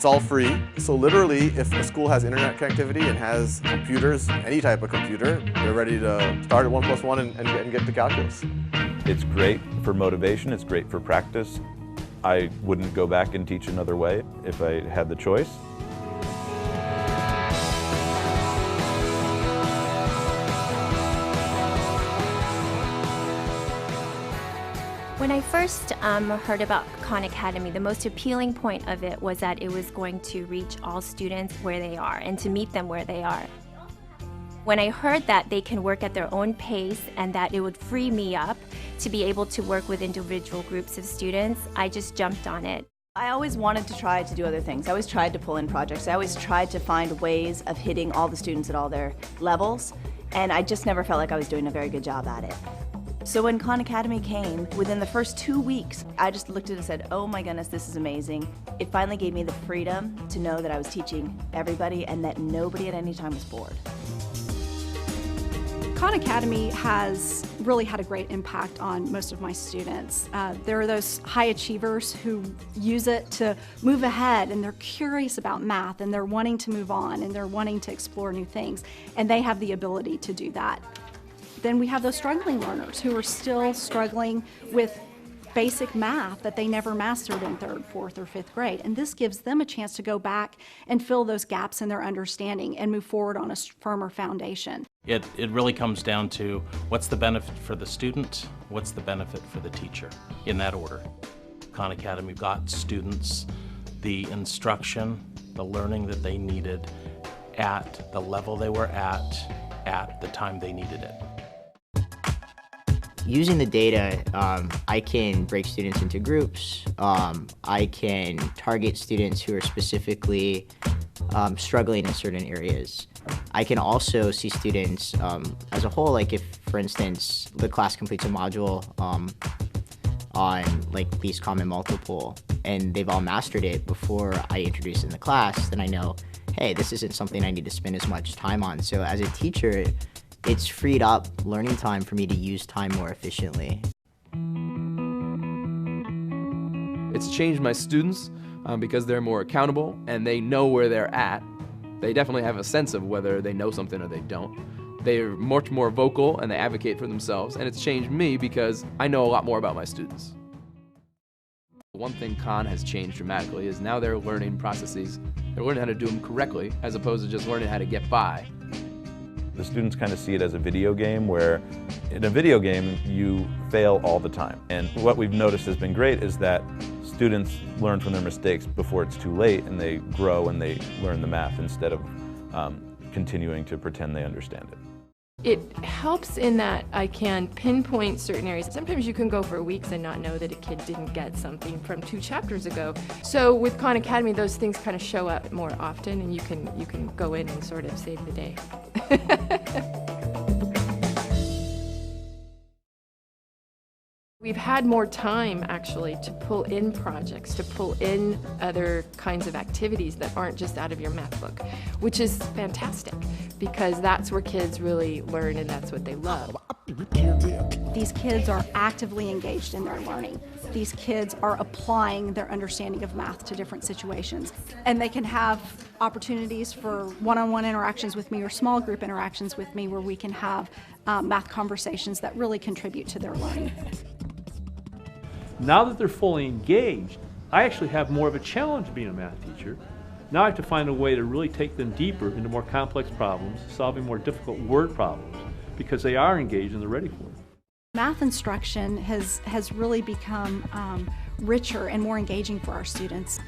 It's all free. So literally, if a school has internet connectivity and has computers, any type of computer, they're ready to start at 1 + 1 and get to calculus. It's great for motivation, it's great for practice. I wouldn't go back and teach another way if I had the choice. When I first heard about Khan Academy, the most appealing point of it was that it was going to reach all students where they are and to meet them where they are. When I heard that they can work at their own pace and that it would free me up to be able to work with individual groups of students, I just jumped on it. I always wanted to try to do other things. I always tried to pull in projects. I always tried to find ways of hitting all the students at all their levels, and I just never felt like I was doing a very good job at it. So when Khan Academy came, within the first 2 weeks, I just looked at it and said, oh my goodness, this is amazing. It finally gave me the freedom to know that I was teaching everybody and that nobody at any time was bored. Khan Academy has really had a great impact on most of my students. There are those high achievers who use it to move ahead, and they're curious about math, and they're wanting to move on, and they're wanting to explore new things, and they have the ability to do that. Then we have those struggling learners who are still struggling with basic math that they never mastered in 3rd, 4th, or 5th grade. And this gives them a chance to go back and fill those gaps in their understanding and move forward on a firmer foundation. It really comes down to what's the benefit for the student, what's the benefit for the teacher, in that order. Khan Academy got students the instruction, the learning that they needed at the level they were at the time they needed it. Using the data, I can break students into groups. I can target students who are specifically struggling in certain areas. I can also see students as a whole, like if, for instance, the class completes a module on like least common multiple, and they've all mastered it before I introduce it in the class, then I know, hey, this isn't something I need to spend as much time on. So as a teacher, it's freed up learning time for me to use time more efficiently. It's changed my students because they're more accountable and they know where they're at. They definitely have a sense of whether they know something or they don't. They're much more vocal and they advocate for themselves, and it's changed me because I know a lot more about my students. One thing Khan has changed dramatically is now they're learning processes. They're learning how to do them correctly as opposed to just learning how to get by. The students kind of see it as a video game where in a video game you fail all the time. And what we've noticed has been great is that students learn from their mistakes before it's too late, and they grow and they learn the math instead of continuing to pretend they understand it. It helps in that I can pinpoint certain areas. Sometimes you can go for weeks and not know that a kid didn't get something from 2 chapters ago. So with Khan Academy, those things kind of show up more often, and you can go in and sort of save the day. We've had more time, actually, to pull in projects, to pull in other kinds of activities that aren't just out of your math book, which is fantastic, because that's where kids really learn and that's what they love. These kids are actively engaged in their learning. These kids are applying their understanding of math to different situations. And they can have opportunities for one-on-one interactions with me or small group interactions with me where we can have math conversations that really contribute to their learning. Now that they're fully engaged, I actually have more of a challenge being a math teacher. Now I have to find a way to really take them deeper into more complex problems, solving more difficult word problems, because they are engaged and they're ready for it. Math instruction has really become richer and more engaging for our students.